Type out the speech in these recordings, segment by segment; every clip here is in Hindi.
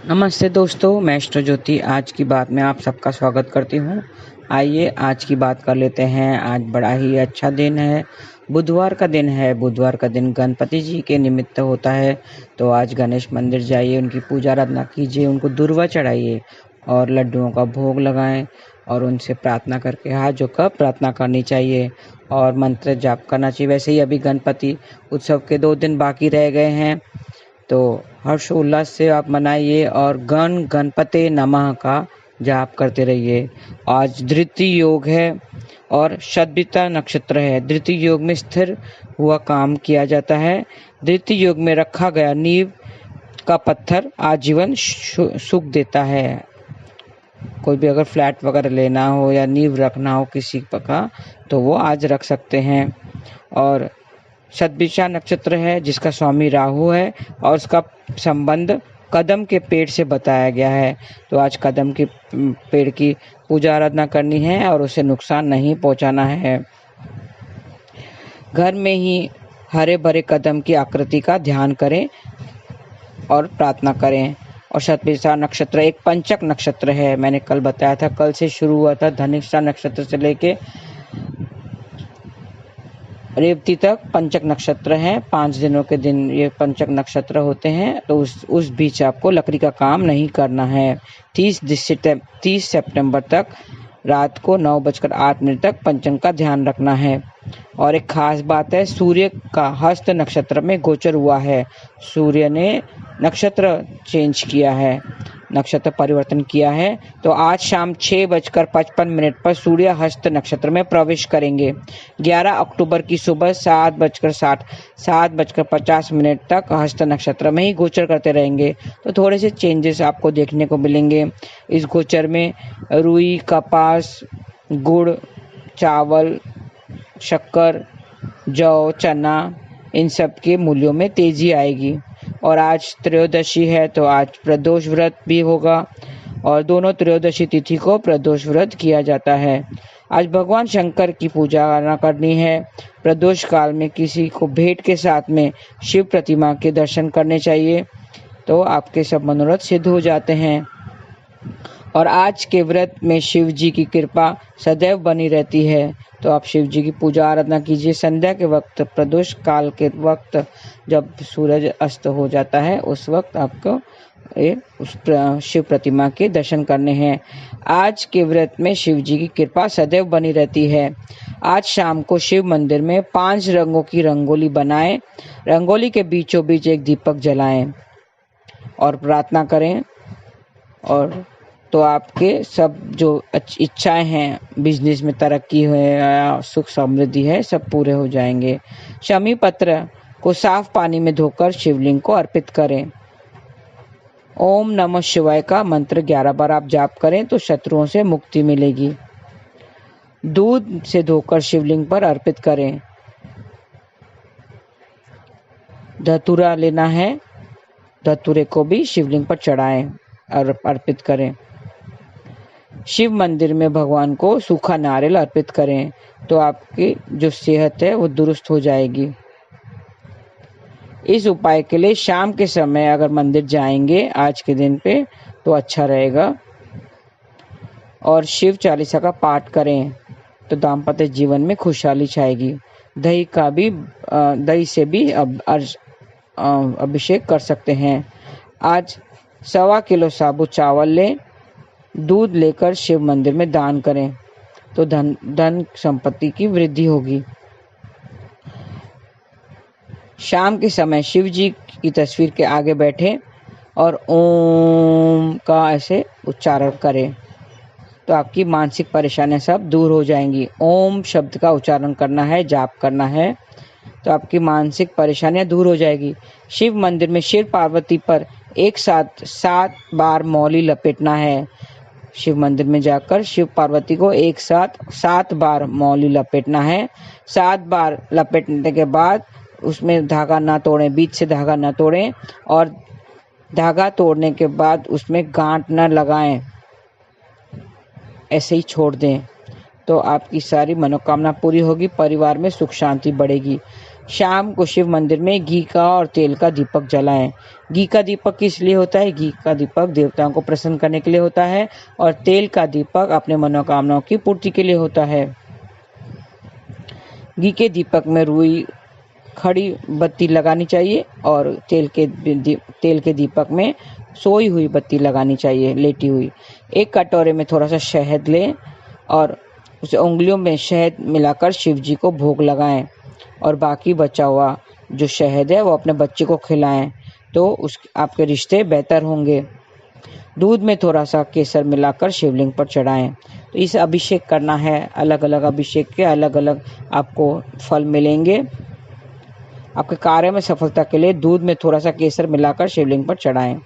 नमस्ते दोस्तों, मैं अष्ट ज्योति आज की बात में आप सबका स्वागत करती हूँ। आइए आज की बात कर लेते हैं। आज बड़ा ही अच्छा दिन है, बुधवार का दिन है। बुधवार का दिन गणपति जी के निमित्त होता है, तो आज गणेश मंदिर जाइए, उनकी पूजा आराधना कीजिए, उनको दूर्वा चढ़ाइए और लड्डुओं का भोग लगाएं और उनसे प्रार्थना करके हाथ जोड़कर प्रार्थना करनी चाहिए और मंत्र जाप करना चाहिए। वैसे ही अभी गणपति उत्सव के 2 दिन बाकी रह गए हैं, तो हर्षोल्लास से आप मनाइए और गणपते नमः का जाप करते रहिए। आज धृति योग है और शतभिता नक्षत्र है। धृति योग में स्थिर हुआ काम किया जाता है। धृति योग में रखा गया नींव का पत्थर आजीवन सुख देता है। कोई भी अगर फ्लैट वगैरह लेना हो या नींव रखना हो किसी का, तो वो आज रख सकते हैं। और शतभिषा नक्षत्र है जिसका स्वामी राहु है और उसका संबंध कदम के पेड़ से बताया गया है। तो आज कदम के पेड़ की पूजा आराधना करनी है और उसे नुकसान नहीं पहुंचाना है। घर में ही हरे भरे कदम की आकृति का ध्यान करें और प्रार्थना करें। और शतभिषा नक्षत्र एक पंचक नक्षत्र है। मैंने कल बताया था, कल से शुरू हुआ था। धनिष्ठा नक्षत्र से लेके रेवती तक पंचक नक्षत्र हैं। 5 दिनों के दिन ये पंचक नक्षत्र होते हैं, तो उस बीच आपको लकड़ी का काम नहीं करना है। 30 सितंबर तक रात को 9:08 तक पंचम का ध्यान रखना है। और एक खास बात है, सूर्य का हस्त नक्षत्र में गोचर हुआ है। सूर्य ने नक्षत्र चेंज किया है, नक्षत्र परिवर्तन किया है। तो आज शाम 6:55 पर सूर्य हस्त नक्षत्र में प्रवेश करेंगे। 11 अक्टूबर की सुबह 7:50 तक हस्त नक्षत्र में ही गोचर करते रहेंगे। तो थोड़े से चेंजेस आपको देखने को मिलेंगे इस गोचर में। रुई, कपास, गुड़, चावल, शक्कर, जौ, चना, इन सब के मूल्यों में तेजी आएगी। और आज त्रयोदशी है, तो आज प्रदोष व्रत भी होगा और दोनों त्रयोदशी तिथि को प्रदोष व्रत किया जाता है। आज भगवान शंकर की पूजा अर्चना करनी है। प्रदोष काल में किसी को भेंट के साथ में शिव प्रतिमा के दर्शन करने चाहिए, तो आपके सब मनोरथ सिद्ध हो जाते हैं। और आज के व्रत में शिव जी की कृपा सदैव बनी रहती है, तो आप शिव जी की पूजा आराधना कीजिए। संध्या के वक्त, प्रदोष काल के वक्त, जब सूरज अस्त हो जाता है, उस वक्त आपको उस शिव प्रतिमा के दर्शन करने हैं। आज के व्रत में शिव जी की कृपा सदैव बनी रहती है। आज शाम को शिव मंदिर में 5 रंगों की रंगोली बनाएं। रंगोली के बीचों बीच एक दीपक जलाएं और प्रार्थना करें, और तो आपके सब जो इच्छाएं हैं, बिजनेस में तरक्की है या सुख समृद्धि है, सब पूरे हो जाएंगे। शमी पत्र को साफ पानी में धोकर शिवलिंग को अर्पित करें। ओम नमः शिवाय का मंत्र 11 बार आप जाप करें तो शत्रुओं से मुक्ति मिलेगी। दूध से धोकर शिवलिंग पर अर्पित करें। धतूरा लेना है, धतूरे को भी शिवलिंग पर चढ़ाएं और अर्पित करें। शिव मंदिर में भगवान को सूखा नारियल अर्पित करें, तो आपकी जो सेहत है वो दुरुस्त हो जाएगी। इस उपाय के लिए शाम के समय अगर मंदिर जाएंगे आज के दिन पे, तो अच्छा रहेगा। और शिव चालीसा का पाठ करें, तो दाम्पत्य जीवन में खुशहाली छाएगी। दही से भी अभिषेक कर सकते हैं। आज 1.25 किलो साबुत चावल लें। दूध लेकर शिव मंदिर में दान करें, तो धन संपत्ति की वृद्धि होगी। शाम के समय शिव जी की तस्वीर के आगे बैठे और ओम का ऐसे उच्चारण करें, तो आपकी मानसिक परेशानियां सब दूर हो जाएंगी। ओम शब्द का उच्चारण करना है, जाप करना है, तो आपकी मानसिक परेशानियां दूर हो जाएगी। शिव मंदिर में शिव पार्वती पर एक साथ 7 बार मौली लपेटना है। शिव मंदिर में जाकर शिव पार्वती को एक साथ 7 बार मौली लपेटना है। 7 बार लपेटने के बाद उसमें धागा ना तोड़ें, बीच से धागा ना तोड़ें, और धागा तोड़ने के बाद उसमें गांठ ना लगाएं, ऐसे ही छोड़ दें, तो आपकी सारी मनोकामना पूरी होगी। परिवार में सुख शांति बढ़ेगी। शाम को शिव मंदिर में घी का और तेल का दीपक जलाएं। घी का दीपक किस लिए होता है? घी का दीपक देवताओं को प्रसन्न करने के लिए होता है और तेल का दीपक अपने मनोकामनाओं की पूर्ति के लिए होता है। घी के दीपक में रुई खड़ी बत्ती लगानी चाहिए और तेल के दीपक में सोई हुई बत्ती लगानी चाहिए, लेटी हुई। एक कटोरे में थोड़ा सा शहद लें और उसे उंगलियों में शहद मिलाकर शिव जी को भोग लगाएं और बाकी बचा हुआ जो शहद है वो अपने बच्चे को खिलाएं, तो आपके रिश्ते बेहतर होंगे। दूध में थोड़ा सा केसर मिलाकर शिवलिंग पर चढ़ाएं। तो इस अभिषेक करना है, अलग अलग अभिषेक के अलग अलग आपको फल मिलेंगे। आपके कार्य में सफलता के लिए दूध में थोड़ा सा केसर मिलाकर शिवलिंग पर चढ़ाएं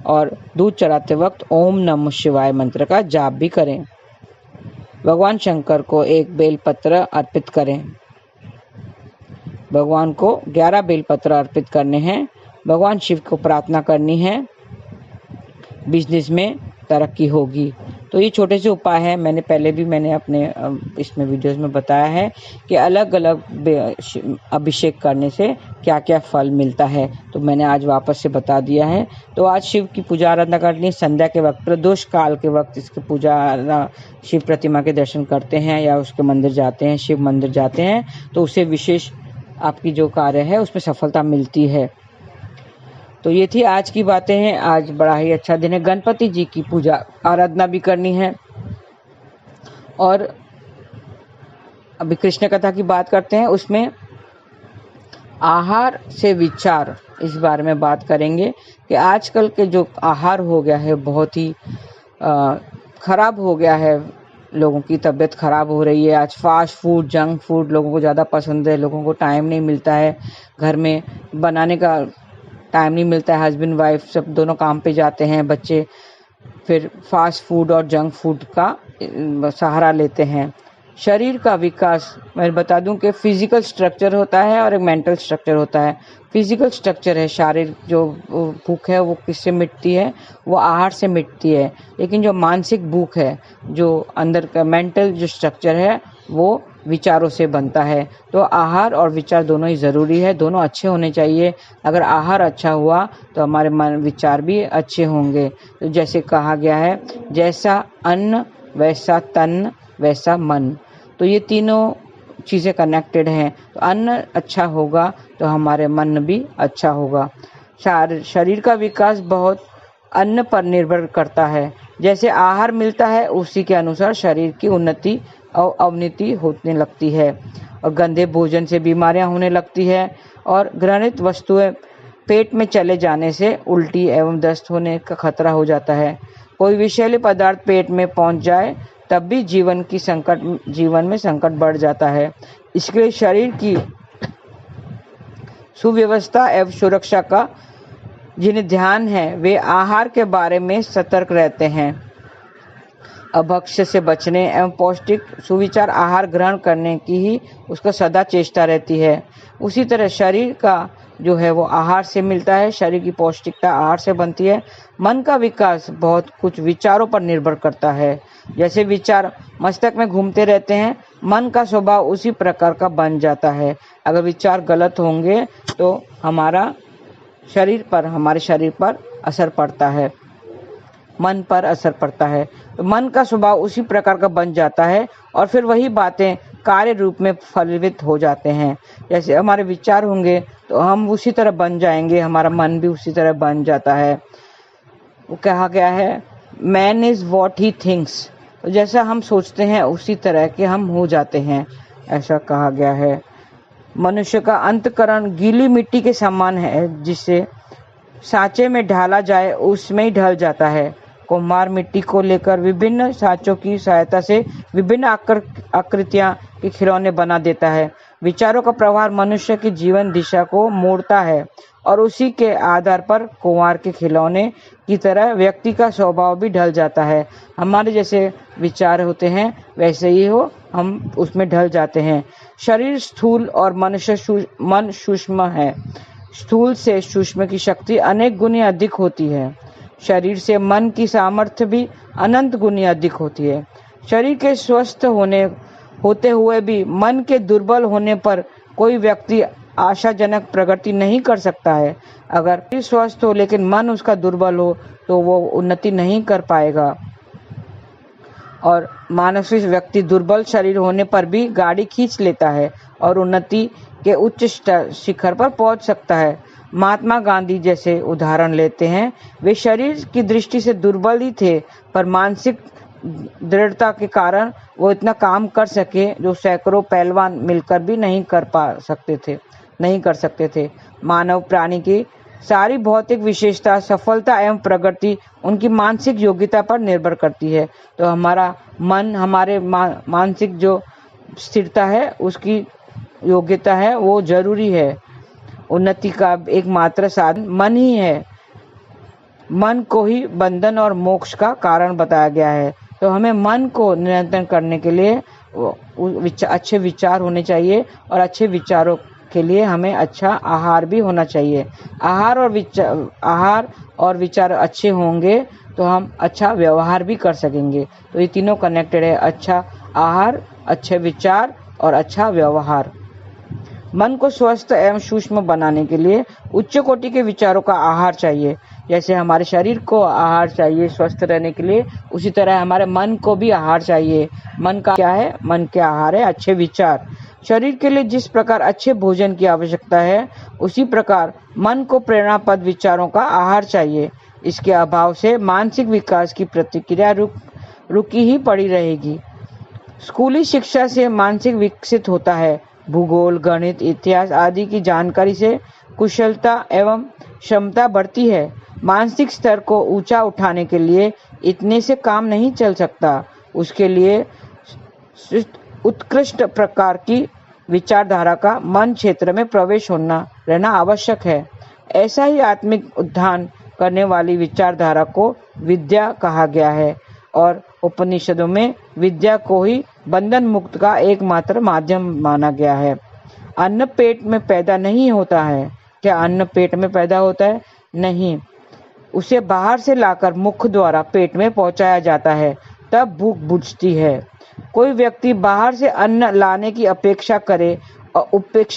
और दूध चढ़ाते वक्त ओम नमः शिवाय मंत्र का जाप भी करें। भगवान शंकर को एक बेलपत्र अर्पित करें। भगवान को 11 बेलपत्र अर्पित करने हैं। भगवान शिव को प्रार्थना करनी है, बिजनेस में तरक्की होगी। तो ये छोटे से उपाय हैं। मैंने अपने इसमें वीडियोस में बताया है कि अलग अलग अभिषेक करने से क्या क्या फल मिलता है, तो मैंने आज वापस से बता दिया है। तो आज शिव की पूजा आराधना करनी है। संध्या के वक्त, प्रदोष काल के वक्त इसकी पूजा शिव प्रतिमा के दर्शन करते हैं या उसके मंदिर जाते हैं, शिव मंदिर जाते हैं, तो उससे विशेष आपकी जो कार्य है उसमें सफलता मिलती है। तो ये थी आज की बातें हैं। आज बड़ा ही अच्छा दिन है। गणपति जी की पूजा आराधना भी करनी है। और अभी कृष्ण कथा की बात करते हैं, उसमें आहार से विचार, इस बारे में बात करेंगे कि आजकल के जो आहार हो गया है बहुत ही खराब हो गया है। लोगों की तबीयत खराब हो रही है। आज फास्ट फूड, जंक फूड लोगों को ज़्यादा पसंद है। लोगों को टाइम नहीं मिलता है, घर में बनाने का टाइम नहीं मिलता है। हस्बैंड वाइफ सब दोनों काम पे जाते हैं, बच्चे फिर फास्ट फूड और जंक फूड का सहारा लेते हैं। शरीर का विकास मैं बता दूं कि फिजिकल स्ट्रक्चर होता है और एक मेंटल स्ट्रक्चर होता है। फिजिकल स्ट्रक्चर है, शारीरिक जो भूख है वो किससे मिटती है? वो आहार से मिटती है। लेकिन जो मानसिक भूख है, जो अंदर का मेंटल जो स्ट्रक्चर है, वो विचारों से बनता है। तो आहार और विचार दोनों ही ज़रूरी है, दोनों अच्छे होने चाहिए। अगर आहार अच्छा हुआ तो हमारे मन विचार भी अच्छे होंगे। तो जैसे कहा गया है, जैसा अन्न वैसा तन वैसा मन, तो ये तीनों चीज़ें कनेक्टेड हैं। तो अन्न अच्छा होगा तो हमारे मन भी अच्छा होगा। शरीर का विकास बहुत अन्न पर निर्भर करता है। जैसे आहार मिलता है उसी के अनुसार शरीर की उन्नति और अवनति होने लगती है और गंदे भोजन से बीमारियां होने लगती है और घृणित वस्तुएं पेट में चले जाने से उल्टी एवं दस्त होने का खतरा हो जाता है। कोई विषैले पदार्थ पेट में पहुंच जाए तब भी जीवन में संकट बढ़ जाता है। इसके लिए शरीर की सुव्यवस्था एवं सुरक्षा का जिन्हें ध्यान है वे आहार के बारे में सतर्क रहते हैं। अभक्ष्य से बचने एवं पौष्टिक सुविचार आहार ग्रहण करने की ही उसको सदा चेष्टा रहती है। उसी तरह शरीर का जो है वो आहार से मिलता है। शरीर की पौष्टिकता आहार से बनती है। मन का विकास बहुत कुछ विचारों पर निर्भर करता है। जैसे विचार मस्तक में घूमते रहते हैं, मन का स्वभाव उसी प्रकार का बन जाता है। अगर विचार गलत होंगे तो हमारे शरीर पर असर पड़ता है, मन पर असर पड़ता है। तो मन का स्वभाव उसी प्रकार का बन जाता है और फिर वही बातें कार्य रूप में फलित हो जाते हैं। जैसे हमारे विचार होंगे तो हम उसी तरह बन जाएंगे, हमारा मन भी उसी तरह बन जाता है। वो कहा गया है, man is what he thinks. तो जैसा हम सोचते हैं उसी तरह के हम हो जाते हैं, ऐसा कहा गया है। मनुष्य का अंतकरण गीली मिट्टी के समान है, जिसे सांचे में ढाला जाए उसमें ही ढल जाता है। कुम्हार मिट्टी को लेकर विभिन्न सांचों की सहायता से विभिन्न आकृतियां के खिलौने बना देता है। विचारों का प्रभाव मनुष्य की जीवन दिशा को मोड़ता है और उसी के आधार पर कुम्हार के खिलौने की तरह व्यक्ति का स्वभाव भी ढल जाता है। हमारे जैसे विचार होते हैं वैसे ही हम उसमें ढल जाते हैं। शरीर स्थूल और मन सूक्ष्म है। स्थूल से सूक्ष्म की शक्ति अनेक गुनी अधिक होती है। शरीर से मन की सामर्थ्य भी अनंत गुनी अधिक होती है। शरीर के स्वस्थ होने होते हुए भी मन के दुर्बल होने पर कोई व्यक्ति आशाजनक प्रगति नहीं कर सकता है। अगर शरीर स्वस्थ हो लेकिन मन उसका दुर्बल हो तो वो उन्नति नहीं कर पाएगा। और मानसिक व्यक्ति दुर्बल शरीर होने पर भी गाड़ी खींच लेता है और उन्नति के उच्च शिखर पर पहुंच सकता है। महात्मा गांधी जैसे उदाहरण लेते हैं, वे शरीर की दृष्टि से दुर्बल ही थे पर मानसिक दृढ़ता के कारण वो इतना काम कर सके जो सैकड़ों पहलवान मिलकर भी नहीं कर सकते थे। मानव प्राणी की सारी भौतिक विशेषता, सफलता एवं प्रगति उनकी मानसिक योग्यता पर निर्भर करती है। तो हमारा मन, हमारे मानसिक जो स्थिरता है, उसकी योग्यता है, वो जरूरी है। उन्नति का एकमात्र साधन मन ही है। मन को ही बंधन और मोक्ष का कारण बताया गया है। तो हमें मन को नियंत्रण करने के लिए अच्छे विचार होने चाहिए और अच्छे विचारों के लिए हमें अच्छा आहार भी होना चाहिए। आहार और विचार अच्छे होंगे तो हम अच्छा व्यवहार भी कर सकेंगे। तो ये तीनों कनेक्टेड है, अच्छा आहार, अच्छे विचार और अच्छा व्यवहार। मन को स्वस्थ एवं सूक्ष्म बनाने के लिए उच्च कोटि के विचारों का आहार चाहिए। जैसे हमारे शरीर को आहार चाहिए स्वस्थ रहने के लिए, उसी तरह हमारे मन को भी आहार चाहिए। मन का क्या है? मन के आहार है अच्छे विचार। शरीर के लिए जिस प्रकार अच्छे भोजन की आवश्यकता है, उसी प्रकार मन को प्रेरणापद विचारों का आहार चाहिए। इसके अभाव से मानसिक विकास की प्रतिक्रिया रुकी ही पड़ी रहेगी। स्कूली शिक्षा से मानसिक विकसित होता है। भूगोल, गणित, इतिहास आदि की जानकारी से कुशलता एवं क्षमता बढ़ती है। मानसिक स्तर को ऊंचा उठाने के लिए इतने से काम नहीं चल सकता। उसके लिए उत्कृष्ट प्रकार की विचारधारा का मन क्षेत्र में प्रवेश रहना आवश्यक है। ऐसा ही आत्मिक उत्थान करने वाली विचारधारा को विद्या कहा गया है और उपनिषदों में विद्या को ही बंधन मुक्त का एकमात्र माध्यम माना गया है। अन्न पेट में पैदा नहीं होता है। क्या अन्न पेट में पैदा होता है? नहीं, उसे बाहर से लाकर मुख द्वारा पेट में पहुंचाया जाता है, तब भूख बुझती है। कोई व्यक्ति बाहर से अन्न लाने की उपेक्षा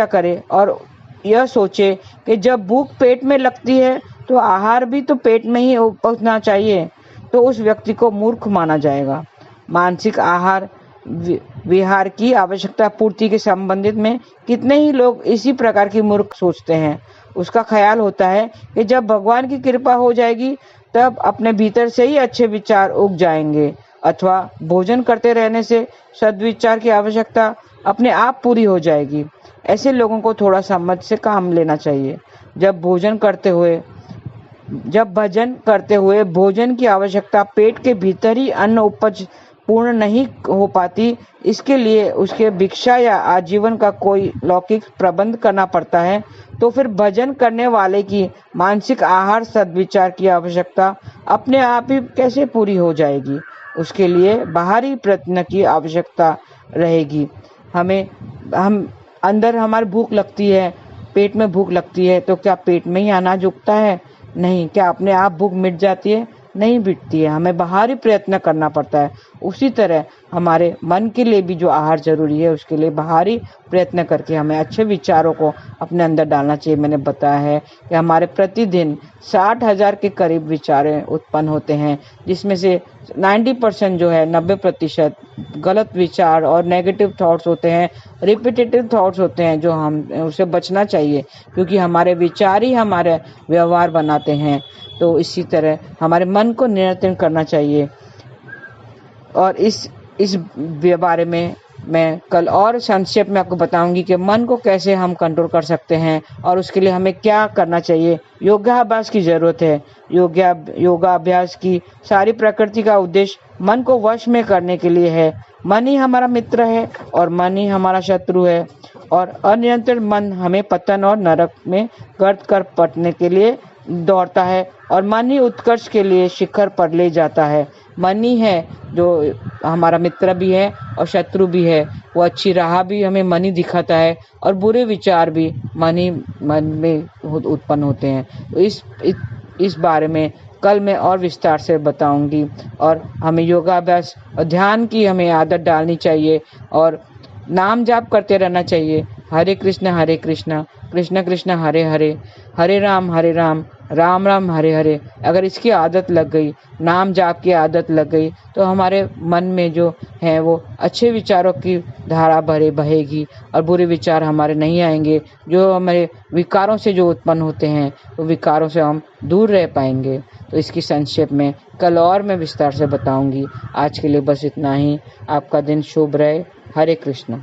करे और यह सोचे कि जब भूख पेट में लगती है तो आहार भी तो पेट में ही पहुंचना चाहिए, तो उस व्यक्ति को मूर्ख माना जाएगा। मानसिक आहार विहार की आवश्यकता पूर्ति के संबंधित में कितने ही लोग इसी प्रकार की मूर्ख सोचते हैं। उसका ख्याल होता है कि जब भगवान की कृपा हो जाएगी तब अपने भीतर से ही अच्छे विचार उग जाएंगे, अथवा भोजन करते रहने से सद्विचार की आवश्यकता अपने आप पूरी हो जाएगी। ऐसे लोगों को थोड़ा समझ से काम लेना चाहिए। जब भजन करते हुए भोजन की आवश्यकता पेट के भीतर ही अन्न उपज पूर्ण नहीं हो पाती, इसके लिए उसके भिक्षा या आजीवन का कोई लौकिक प्रबंध करना पड़ता है, तो फिर भजन करने वाले की मानसिक आहार सद्विचार की आवश्यकता अपने आप ही कैसे पूरी हो जाएगी? उसके लिए बाहरी प्रयत्न की आवश्यकता रहेगी। हम अंदर हमारी भूख लगती है, पेट में भूख लगती है, तो क्या पेट में ही अनाज उगता है? नहीं। क्या अपने आप भूख मिट जाती है? नहीं मिटती है, हमें बाहरी प्रयत्न करना पड़ता है। उसी तरह हमारे मन के लिए भी जो आहार जरूरी है, उसके लिए बाहरी प्रयत्न करके हमें अच्छे विचारों को अपने अंदर डालना चाहिए। मैंने बताया है कि हमारे प्रतिदिन 60,000 के करीब विचारें उत्पन्न होते हैं, जिसमें से 90% जो है 90% गलत विचार और नेगेटिव थॉट्स होते हैं, रिपीटेटिव थॉट्स होते हैं, जो हम उसे बचना चाहिए, क्योंकि हमारे विचार ही हमारे व्यवहार बनाते हैं। तो इसी तरह हमारे मन को नियंत्रण करना चाहिए। और इस बारे में मैं कल और संक्षेप में आपको बताऊंगी कि मन को कैसे हम कंट्रोल कर सकते हैं और उसके लिए हमें क्या करना चाहिए। योगाभ्यास की जरूरत है। योगाभ्यास की सारी प्रकृति का उद्देश्य मन को वश में करने के लिए है। मन ही हमारा मित्र है और मन ही हमारा शत्रु है, और अनियंत्रित मन हमें पतन और नरक में गर्त कर पटने के लिए दौड़ता है, और मन ही उत्कर्ष के लिए शिखर पर ले जाता है। मन ही है जो हमारा मित्र भी है और शत्रु भी है। वो अच्छी राह भी हमें मन ही दिखाता है और बुरे विचार भी मन में उत्पन्न होते हैं। तो इस बारे में कल मैं और विस्तार से बताऊंगी। और हमें योगाभ्यास और ध्यान की हमें आदत डालनी चाहिए, और नाम जाप करते रहना चाहिए, हरे कृष्ण कृष्ण कृष्ण हरे हरे, हरे राम राम राम हरे हरे। अगर इसकी आदत लग गई, नाम जाप की आदत लग गई, तो हमारे मन में जो है वो अच्छे विचारों की धारा बहेगी और बुरे विचार हमारे नहीं आएंगे। जो हमारे विकारों से जो उत्पन्न होते हैं, तो विकारों से हम दूर रह पाएंगे। तो इसकी संक्षेप में कल और मैं विस्तार से बताऊंगी। आज के लिए बस इतना ही। आपका दिन शुभ रहे। हरे कृष्ण।